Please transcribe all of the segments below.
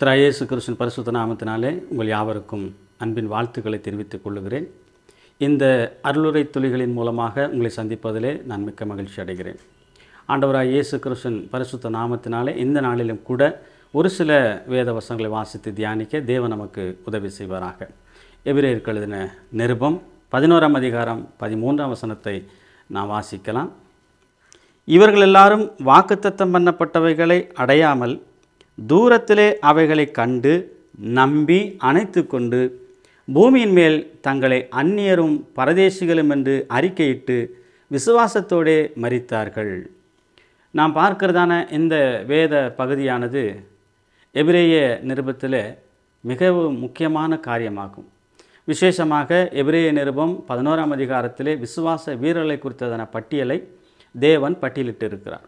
கர்த்தராகிய இயேசு கிறிஸ்துவின் பரிசுத்த நாமத்தினாலே உங்கள் யாவருக்கும் அன்பின் வாழ்த்துக்களை தெரிவித்துக் கொள்ளுகிறேன். இந்த அருளுரை துளிகளின் மூலமாக உங்களை சந்திப்பதிலே நான் மிக்க மகிழ்ச்சி அடைகிறேன். ஆண்டவராகிய இயேசு கிறிஸ்துவின் பரிசுத்த நாமத்தினாலே இந்த நாளிலும் கூட ஒரு சில வேத வசனங்களை வாசித்து தியானிக்க தேவன் நமக்கு உதவி செய்வாராக. எபிரேயருக்கு எழுதின நிருபம் 11ஆம் அதிகாரம் 13ஆம் வசனத்தை நாம் வாசிக்கலாம். இவர்கள் எல்லாரும் வாக்குத்தத்தம் பண்ணப்பட்டவைகளை அடையாமல் தூரத்திலே அவைகளை கண்டு நம்பி அணைத்து கொண்டு பூமியின் மேல் தங்களை அந்நியரும் பரதேசிகளும் என்று அறிக்கையிட்டு விசுவாசத்தோடே மரித்தார்கள். நாம் பார்க்கிறதான இந்த வேத பகுதியானது எபிரேய நிருபத்தில் மிகவும் முக்கியமான காரியமாகும். விசேஷமாக எபிரேய நிருபம் 11ஆம் அதிகாரத்திலே விசுவாச வீரர்களை குறித்ததான பட்டியலை தேவன் பட்டியலிட்டு இருக்கிறார்.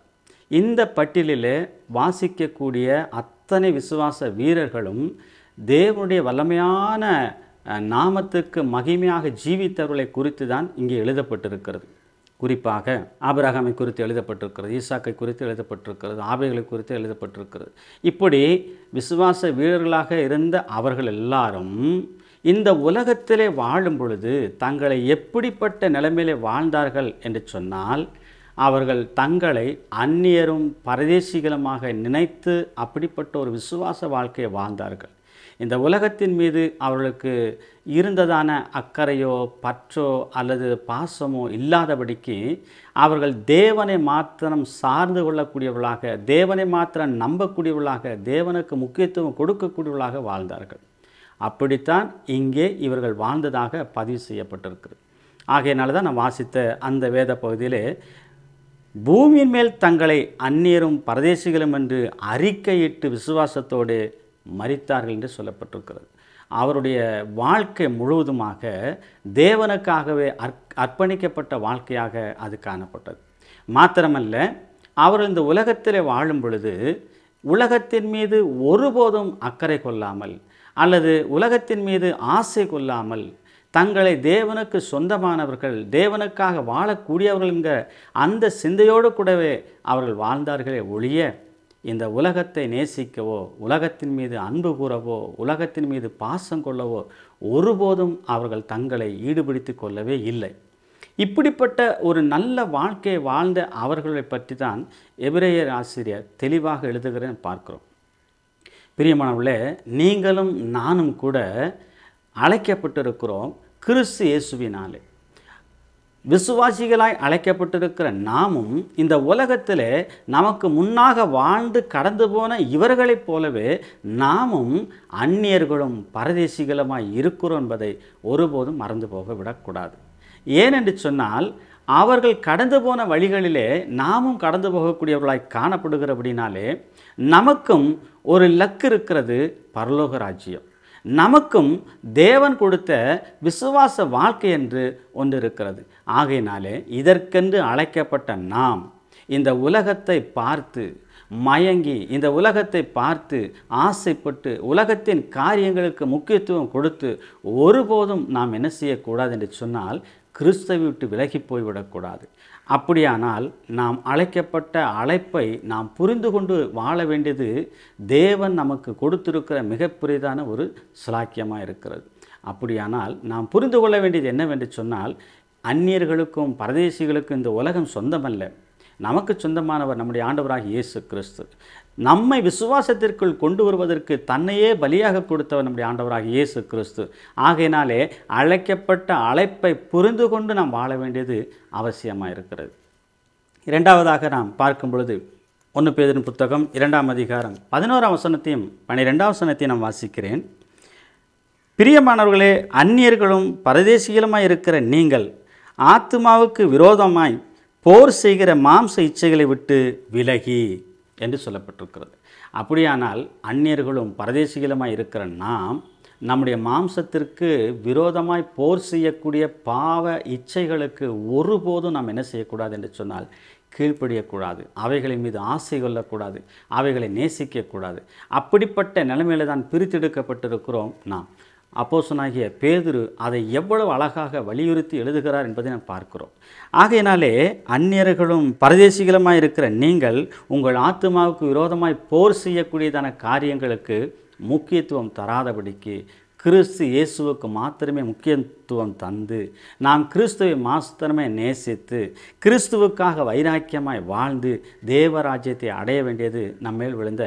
இந்த பட்டியலிலே வாசிக்கக்கூடிய அத்தனை விசுவாச வீரர்களும் தேவனுடைய வல்லமையான நாமத்துக்கு மகிமையாக ஜீவித்தவர்களை குறித்து தான் இங்கே எழுதப்பட்டிருக்கிறது. குறிப்பாக ஆபிரகாமை குறித்து எழுதப்பட்டிருக்கிறது, ஈசாக்கை குறித்து எழுதப்பட்டிருக்கிறது, ஆபேலை குறித்து எழுதப்பட்டிருக்கிறது. இப்படி விசுவாச வீரர்களாக இருந்த அவர்கள் எல்லாரும் இந்த உலகத்திலே வாழும் பொழுது தங்களை எப்படிப்பட்ட நிலைமையிலே வாழ்ந்தார்கள் என்று சொன்னால், அவர்கள் தங்களை அந்நியரும் பரதேசிகளுமாக நினைத்து அப்படிப்பட்ட ஒரு விசுவாச வாழ்க்கையை வாழ்ந்தார்கள். இந்த உலகத்தின் மீது அவர்களுக்கு இருந்ததான அக்கறையோ பற்றோ அல்லது பாசமோ இல்லாதபடிக்கு அவர்கள் தேவனை மாத்திரம் சார்ந்து கொள்ளக்கூடியவர்களாக, தேவனை மாத்திரம் நம்பக்கூடியவர்களாக, தேவனுக்கு முக்கியத்துவம் கொடுக்கக்கூடியவர்களாக வாழ்ந்தார்கள். அப்படித்தான் இங்கே இவர்கள் வாழ்ந்ததாக பதிவு செய்யப்பட்டிருக்கிறது. ஆகையினால தான் நான் வாசித்த அந்த வேத பகுதியிலே பூமியின் மேல் தங்களை அந்நியரும் பரதேசிகளும் என்று அறிக்கையிட்டு விசுவாசத்தோடு மரித்தார்கள் என்று சொல்லப்பட்டிருக்கிறது. அவருடைய வாழ்க்கை முழுவதுமாக தேவனுக்காகவே அர்ப்பணிக்கப்பட்ட வாழ்க்கையாக அது காணப்பட்டது. மாத்திரமல்ல, அவர்கள் இந்த உலகத்திலே வாழும் பொழுது உலகத்தின் மீது ஒருபோதும் அக்கறை கொள்ளாமல் அல்லது உலகத்தின் மீது ஆசை கொள்ளாமல் தங்களை தேவனுக்கு சொந்தமானவர்கள், தேவனுக்காக வாழக்கூடியவர்கள் என்கிற அந்த சிந்தையோடு கூடவே அவர்கள் வாழ்ந்தார்களே ஒழிய இந்த உலகத்தை நேசிக்கவோ, உலகத்தின் மீது அன்பு கூறவோ, உலகத்தின் மீது பாசம் கொள்ளவோ ஒருபோதும் அவர்கள் தங்களை ஈடுபடுத்தி கொள்ளவே இல்லை. இப்படிப்பட்ட ஒரு நல்ல வாழ்க்கையை வாழ்ந்த அவர்களை பற்றி தான் எபிரேயர் ஆசிரியர் தெளிவாக எழுதுகிறேன் பார்க்கிறோம். பிரியமானவர்களே, நீங்களும் நானும் கூட அழைக்கப்பட்டிருக்கிறோம் கிறிஸ்து இயேசுவினாலே. விசுவாசிகளாய் அழைக்கப்பட்டிருக்கிற நாமும் இந்த உலகத்தில் நமக்கு முன்னாக வாழ்ந்து கடந்து போன இவர்களைப் போலவே நாமும் அந்நியர்களும் பரதேசிகளுமாய் இருக்கிறோம் என்பதை ஒருபோதும் மறந்து போக விடக்கூடாது. ஏனென்று சொன்னால், அவர்கள் கடந்து போன வழிகளிலே நாமும் கடந்து போகக்கூடியவர்களாய் காணப்படுகிறபடினாலே நமக்கும் ஒரு இலக்கு இருக்கிறது, பரலோக ராஜ்யம். நமக்கும் தேவன் கொடுத்த விசுவாச வாழ்க்கை என்று ஒன்று இருக்கிறது. ஆகையினாலே இதற்கென்று அழைக்கப்பட்ட நாம் இந்த உலகத்தை பார்த்து மயங்கி, இந்த உலகத்தை பார்த்து ஆசைப்பட்டு உலகத்தின் காரியங்களுக்கு முக்கியத்துவம் கொடுத்து ஒருபோதும் நாம் என்ன செய்யக்கூடாது என்று சொன்னால், கிறிஸ்துவை விட்டு விலகி போய்விடக்கூடாது. அப்படியானால் நாம் அழைக்கப்பட்ட அழைப்பை நாம் புரிந்து கொண்டு வாழ வேண்டியது தேவன் நமக்கு கொடுத்திருக்கிற மிகப்பெரியதான ஒரு சிலாக்கியமாக இருக்கிறது. அப்படியானால் நாம் புரிந்து கொள்ள வேண்டியது என்னவென்று சொன்னால், அந்நியர்களுக்கும் பரதேசிகளுக்கும் இந்த உலகம் சொந்தமல்ல. நமக்கு சொந்தமானவர் நம்முடைய ஆண்டவராகிய இயேசு கிறிஸ்து. நம்மை விசுவாசத்திற்குள் கொண்டு வருவதற்கு தன்னையே பலியாக கொடுத்தவர் நம்முடைய ஆண்டவராகிய இயேசு கிறிஸ்து. ஆகையினாலே அழைக்கப்பட்ட அழைப்பை புரிந்து கொண்டு நாம் வாழ வேண்டியது அவசியமாக இருக்கிறது. இரண்டாவதாக நாம் பார்க்கும் பொழுது 1 பேதுரு புத்தகம் 2ஆம் அதிகாரம் 11ஆம் வசனத்தையும் 12ஆம் வசனத்தையும் நான் வாசிக்கிறேன். பிரியமானவர்களே, அந்நியர்களும் பரதேசிகளுமாய் இருக்கிற நீங்கள் ஆத்துமாவுக்கு விரோதமாய் போர் செய்கிற மாம்ச இச்சைகளை விட்டு விலகி என்று சொல்லப்பட்டிருக்கிறது. அப்படியானால் அந்நியர்களும் பரதேசிகளுமாய் இருக்கிற நாம் நம்முடைய மாம்சத்திற்கு விரோதமாய் போர் செய்யக்கூடிய பாவ இச்சைகளுக்கு ஒருபோதும் நாம் என்ன செய்யக்கூடாது என்று சொன்னால், கீழ்ப்படியக்கூடாது. அவைகளின் மீது ஆசை கொள்ளக்கூடாது, அவைகளை நேசிக்கக்கூடாது. அப்படிப்பட்ட நிலைமையில தான் பிரித்தெடுக்கப்பட்டிருக்கிறோம் நாம். அப்போஸ்தலனாகிய பேதுரு அதை எவ்வளவு அழகாக வலியுறுத்தி எழுதுகிறார் என்பதை நாம் பார்க்கிறோம். ஆகையினாலே அந்நியர்களும் பரதேசிகளுமாய் இருக்கிற நீங்கள் உங்கள் ஆத்துமாவுக்கு விரோதமாய் போர் செய்யக்கூடியதான காரியங்களுக்கு முக்கியத்துவம் தராதபடிக்கு கிறிஸ்து இயேசுவுக்கு மாத்திரமே முக்கியத்துவம் தந்து நாம் கிறிஸ்துவை மாத்திரமே நேசித்து கிறிஸ்துவுக்காக வைராக்கியமாய் வாழ்ந்து தேவராஜ்யத்தை அடைய வேண்டியது நம்மேல் விழுந்த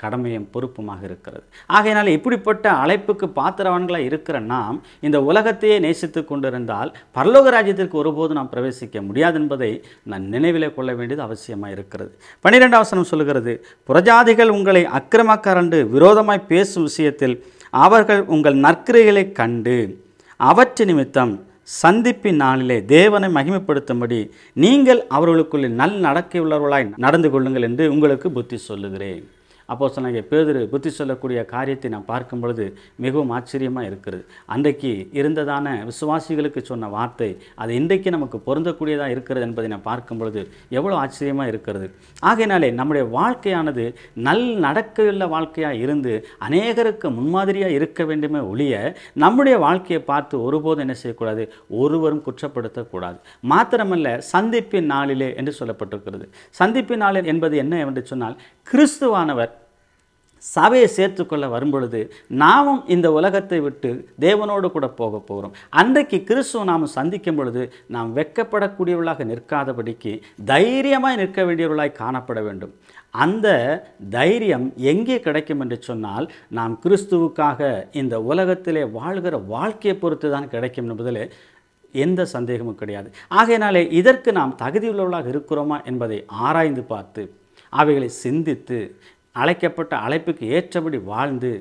கடமையும் பொறுப்புமாக இருக்கிறது. ஆகையினால் இப்படிப்பட்ட அழைப்புக்கு பாத்திரவான்களாக இருக்கிற நாம் இந்த உலகத்தையே நேசித்து கொண்டிருந்தால் பரலோக ராஜ்யத்திற்கு ஒருபோது நாம் பிரவேசிக்க முடியாது என்பதை நான் நினைவிலே கொள்ள வேண்டியது அவசியமாக இருக்கிறது. 12ஆம் வசனம் சொல்கிறது, புறஜாதிகள் உங்களை அக்கிரமக்காரண்டு விரோதமாய் பேசும் விஷயத்தில் அவர்கள் உங்கள் நற்கிரைகளை கண்டு அவற்றை நிமித்தம் சந்திப்பின் நாளிலே தேவனை மகிமைப்படுத்தும்படி நீங்கள் அவர்களுக்குள்ளே நல் நடக்கையுள்ளவர்களாய் நடந்து கொள்ளுங்கள் என்று உங்களுக்கு புத்தி சொல்லுகிறேன். அப்போஸ்தலனாகிய பேதுரு புத்தி சொல்லக்கூடிய காரியத்தை நாம் பார்க்கும் பொழுது மிகவும் ஆச்சரியமாக இருக்கிறது. அன்றைக்கு இருந்ததான விசுவாசிகளுக்கு சொன்ன வார்த்தை அது இன்றைக்கு நமக்கு பொருந்தக்கூடியதாக இருக்கிறது என்பதை நாம் பார்க்கும் பொழுது எவ்வளோ ஆச்சரியமாக இருக்கிறது. ஆகையினாலே நம்முடைய வாழ்க்கையானது நல் நடக்கையுள்ள வாழ்க்கையாக இருந்து அநேகருக்கு முன்மாதிரியாக இருக்க வேண்டுமே ஒழிய நம்முடைய வாழ்க்கையை பார்த்து ஒருபோதும் என்ன செய்யக்கூடாது, ஒருவரும் குற்றப்படுத்தக்கூடாது. மாத்திரமல்ல, சந்திப்பின் நாளிலே என்று சொல்லப்பட்டிருக்கிறது. சந்திப்பின் நாளில் என்பது என்ன என்று சொன்னால், கிறிஸ்துவானவர் சபையை சேர்த்துக்கொள்ள வரும்பொழுது நாமும் இந்த உலகத்தை விட்டு தேவனோடு கூட போக போகிறோம். அன்றைக்கு கிறிஸ்துவ நாம் சந்திக்கும் பொழுது நாம் வெட்கப்படக்கூடியவர்களாக நிற்காதபடிக்கு தைரியமாய் நிற்க வேண்டியவர்களாய் காணப்பட வேண்டும். அந்த தைரியம் எங்கே கிடைக்கும் என்று சொன்னால், நாம் கிறிஸ்துவுக்காக இந்த உலகத்திலே வாழ்கிற வாழ்க்கையை பொறுத்து தான் கிடைக்கும் என்பதில் எந்த சந்தேகமும் கிடையாது. ஆகையினாலே இதற்கு நாம் தகுதியுள்ளவர்களாக இருக்கிறோமா என்பதை ஆராய்ந்து பார்த்து அவைகளை சிந்தித்து அழைக்கப்பட்ட அழைப்புக்கு ஏற்றபடி வாழ்ந்து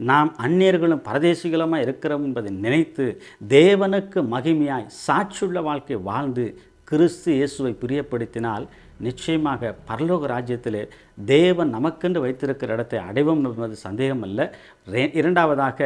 நாம் அந்நியர்களும் பரதேசிகளுமாக இருக்கிறோம் என்பதை நினைத்து தேவனுக்கு மகிமையாய் சாட்சியுள்ள வாழ்க்கை வாழ்ந்து கிறிஸ்து இயேசுவை பிரியப்படுத்தினால் நிச்சயமாக பரலோக ராஜ்யத்திலே தேவன் நமக்கென்று வைத்திருக்கிற இடத்தை அடைவோம் என்பது சந்தேகம் அல்ல. இரண்டாவதாக,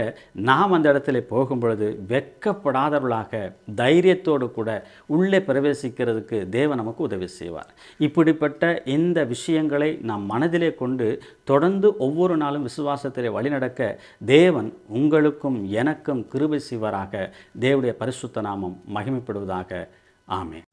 நாம் அந்த இடத்துல போகும் பொழுது வெட்கப்படாதவர்களாக தைரியத்தோடு கூட உள்ளே பிரவேசிக்கிறதுக்கு தேவன் நமக்கு உதவி செய்வார். இப்படிப்பட்ட இந்த விஷயங்களை நாம் மனதிலே கொண்டு தொடர்ந்து ஒவ்வொரு நாளும் விசுவாசத்திலே வழிநடக்க தேவன் உங்களுக்கும் எனக்கும் கிருபை செய்வாராக. தேவனுடைய பரிசுத்த நாமம் மகிமைப்படுவதாக. ஆமென்.